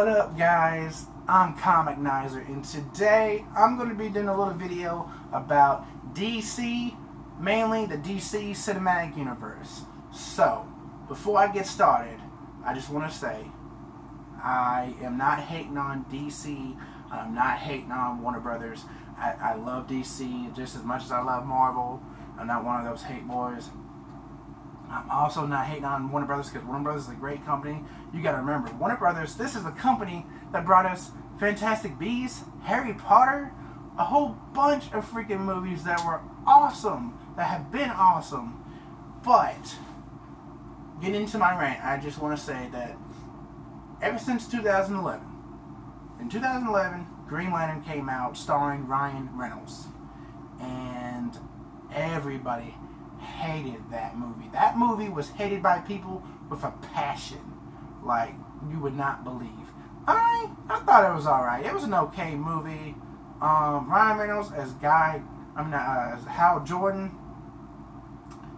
What up, guys? I'm Comicnizer, and today I'm going to be doing a little video about DC, mainly the DC Cinematic Universe. So, before I get started, I just want to say I am not hating on DC. I'm not hating on Warner Brothers. I love DC just as much as I love Marvel. I'm not one of those hate boys. I'm also not hating on Warner Brothers because Warner Brothers is a great company. You got to remember, Warner Brothers, this is the company that brought us Fantastic Beasts, Harry Potter, a whole bunch of freaking movies that were awesome, that have been awesome. But, getting into my rant, I just want to say that ever since 2011, in 2011, Green Lantern came out starring Ryan Reynolds. And everybody hated that movie. That movie was hated by people with a passion like you would not believe. I thought it was alright. It was an okay movie. Ryan Reynolds as as Hal Jordan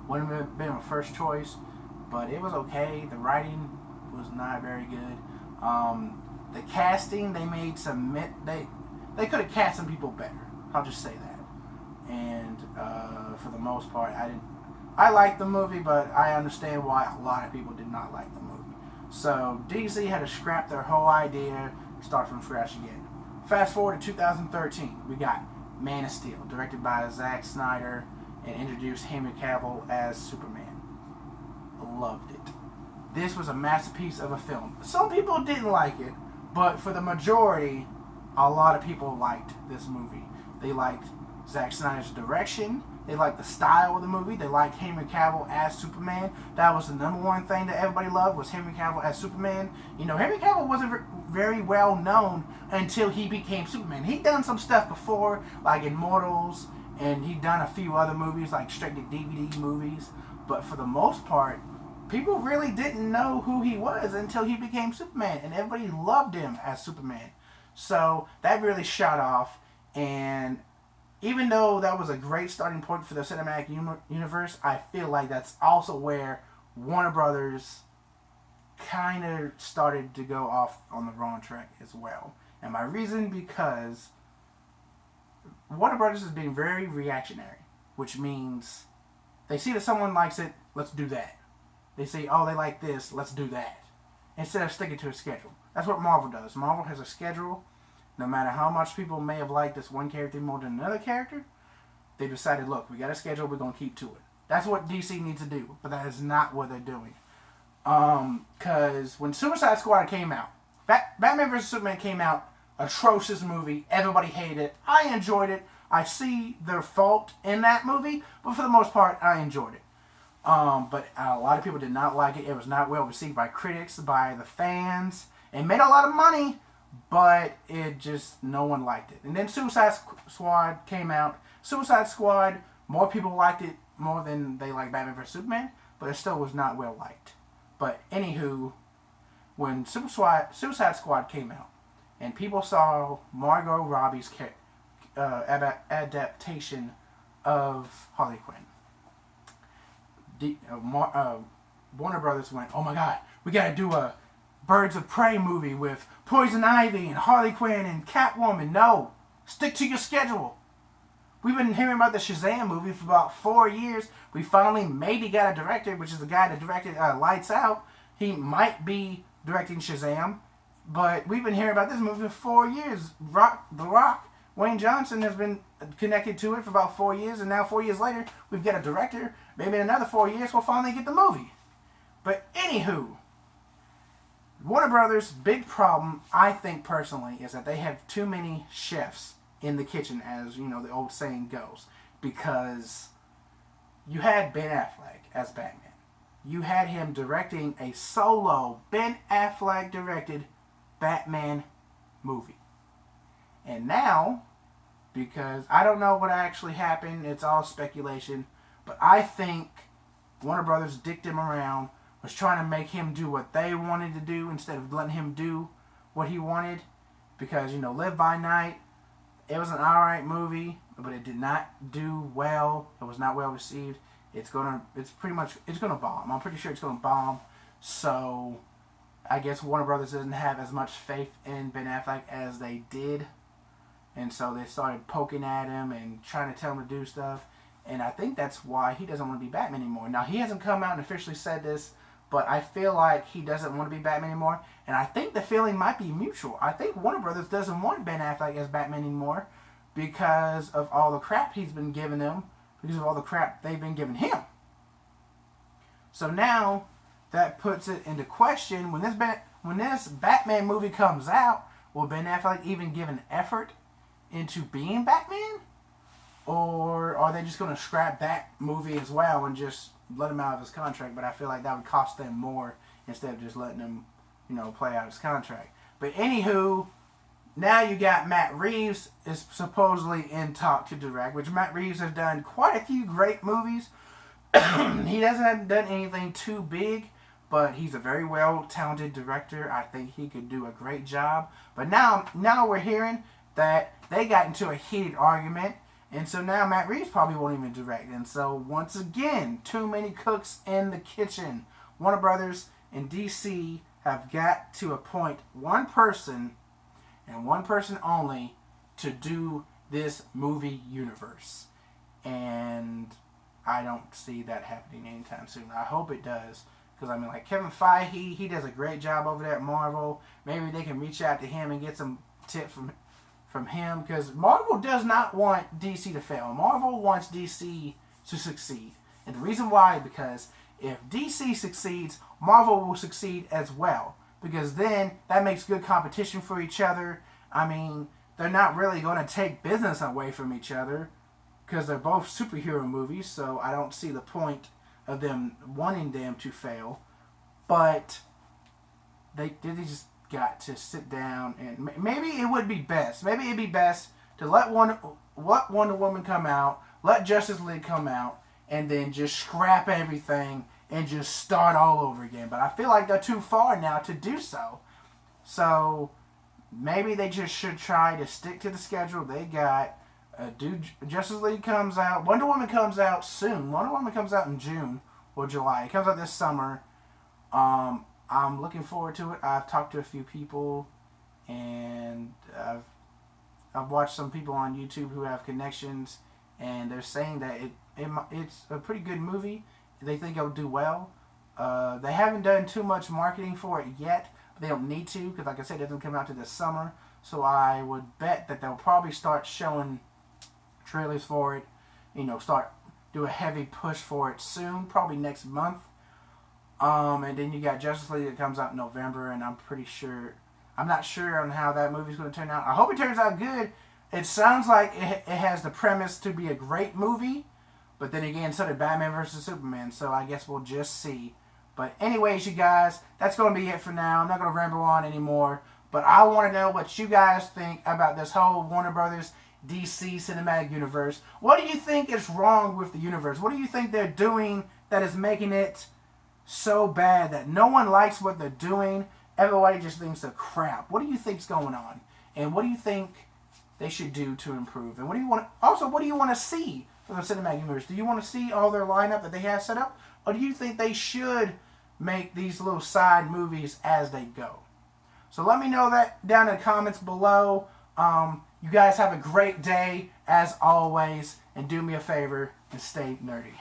wouldn't have been my first choice, but it was okay. The writing was not very good. The casting, they made some they could have cast some people better. I'll just say that. And for the most part, I liked the movie, but I understand why a lot of people did not like the movie. So DC had to scrap their whole idea, start from scratch again. Fast forward to 2013, we got Man of Steel, directed by Zack Snyder, and introduced Henry Cavill as Superman. Loved it. This was a masterpiece of a film. Some people didn't like it, but for the majority, a lot of people liked this movie. They liked Zack Snyder's direction. They liked the style of the movie. They liked Henry Cavill as Superman. That was the number one thing that everybody loved, was Henry Cavill as Superman. You know, Henry Cavill wasn't very well known until he became Superman. He'd done some stuff before, like Immortals, and he'd done a few other movies, like straight-to-DVD movies. But for the most part, people really didn't know who he was until he became Superman, and everybody loved him as Superman. So that really shot off, and even though that was a great starting point for the cinematic universe, I feel like that's also where Warner Brothers kind of started to go off on the wrong track as well. And my reason, because Warner Brothers is being very reactionary, which means they see that someone likes it, let's do that. They say, oh, they like this, let's do that. Instead of sticking to a schedule. That's what Marvel does. Marvel has a schedule. No matter how much people may have liked this one character more than another character, they decided, look, we got a schedule, we're going to keep to it. That's what DC needs to do, but that is not what they're doing. Because when Suicide Squad came out, Batman vs. Superman came out, atrocious movie, everybody hated it. I enjoyed it. I see their fault in that movie, but for the most part, I enjoyed it. But a lot of people did not like it. It was not well received by critics, by the fans. It made a lot of money, but it just, no one liked it. And then Suicide Squad came out. Suicide Squad, more people liked it more than they liked Batman vs. Superman, but it still was not well liked. But anywho, when Suicide Squad came out, and people saw Margot Robbie's adaptation of Harley Quinn, Warner Brothers went, oh my god, we gotta do a Birds of Prey movie with Poison Ivy and Harley Quinn and Catwoman. No, stick to your schedule. We've been hearing about the Shazam movie for about 4 years. We finally maybe got a director, which is the guy that directed Lights Out. He might be directing Shazam, but we've been hearing about this movie for 4 years. The Rock, Wayne Johnson, has been connected to it for about 4 years, and now 4 years later, we've got a director. Maybe in another 4 years, we'll finally get the movie. But anywho, Warner Brothers' big problem, I think personally, is that they have too many chefs in the kitchen, as you know the old saying goes. Because you had Ben Affleck as Batman. You had him directing a solo Ben Affleck directed Batman movie. And now, because I don't know what actually happened, it's all speculation, but I think Warner Brothers dicked him around, was trying to make him do what they wanted to do instead of letting him do what he wanted. Because, you know, Live by Night, it was an alright movie, but it did not do well. It was not well received. It's gonna bomb. I'm pretty sure it's gonna bomb. So I guess Warner Brothers doesn't have as much faith in Ben Affleck as they did. And so they started poking at him and trying to tell him to do stuff. And I think that's why he doesn't want to be Batman anymore. Now, he hasn't come out and officially said this, but I feel like he doesn't want to be Batman anymore. And I think the feeling might be mutual. I think Warner Brothers doesn't want Ben Affleck as Batman anymore because of all the crap he's been giving them, because of all the crap they've been giving him. So now that puts it into question. When this Batman movie comes out, will Ben Affleck even give an effort into being Batman? Or are they just going to scrap that movie as well and just let him out of his contract? But I feel like that would cost them more instead of just letting him, play out his contract. But anywho, now you got Matt Reeves is supposedly in talk to direct, which Matt Reeves has done quite a few great movies. He hasn't done anything too big, but he's a very well-talented director. I think he could do a great job. But now we're hearing that they got into a heated argument, and so now Matt Reeves probably won't even direct. And so once again, too many cooks in the kitchen. Warner Brothers and DC have got to appoint one person, and one person only, to do this movie universe. And I don't see that happening anytime soon. I hope it does. Because, like Kevin Feige, he does a great job over there at Marvel. Maybe they can reach out to him and get some tips from him. Because Marvel does not want DC to fail. Marvel wants DC to succeed. And the reason why is because if DC succeeds, Marvel will succeed as well. Because then that makes good competition for each other. They're not really going to take business away from each other. Because they're both superhero movies. So I don't see the point of them wanting them to fail, but they just got to sit down and maybe it would be best. Maybe it'd be best to let Wonder Woman come out, let Justice League come out, and then just scrap everything and just start all over again. But I feel like they're too far now to do so. So maybe they just should try to stick to the schedule they got. Justice League comes out. Wonder Woman comes out soon. Wonder Woman comes out in June or July. It comes out this summer. I'm looking forward to it. I've talked to a few people, and I've watched some people on YouTube who have connections, and they're saying that it's a pretty good movie. They think it'll do well. They haven't done too much marketing for it yet. But they don't need to because, like I said, it doesn't come out to this summer. So I would bet that they'll probably start showing trailers for it, do a heavy push for it soon, probably next month. And then you got Justice League that comes out in November, and I'm not sure on how that movie's going to turn out. I hope it turns out good. It sounds like it has the premise to be a great movie, but then again, so did Batman vs. Superman, so I guess we'll just see. But anyways, you guys, that's going to be it for now. I'm not going to ramble on anymore, but I want to know what you guys think about this whole Warner Brothers DC cinematic universe. What do you think is wrong with the universe? What do you think they're doing that is making it so bad that no one likes what they're doing? Everybody just thinks they're crap. What do you think's going on? And what do you think they should do to improve? And what do you want to see from the cinematic universe? Do you want to see all their lineup that they have set up? Or do you think they should make these little side movies as they go? So let me know that down in the comments below. You guys have a great day, as always, and do me a favor and stay nerdy.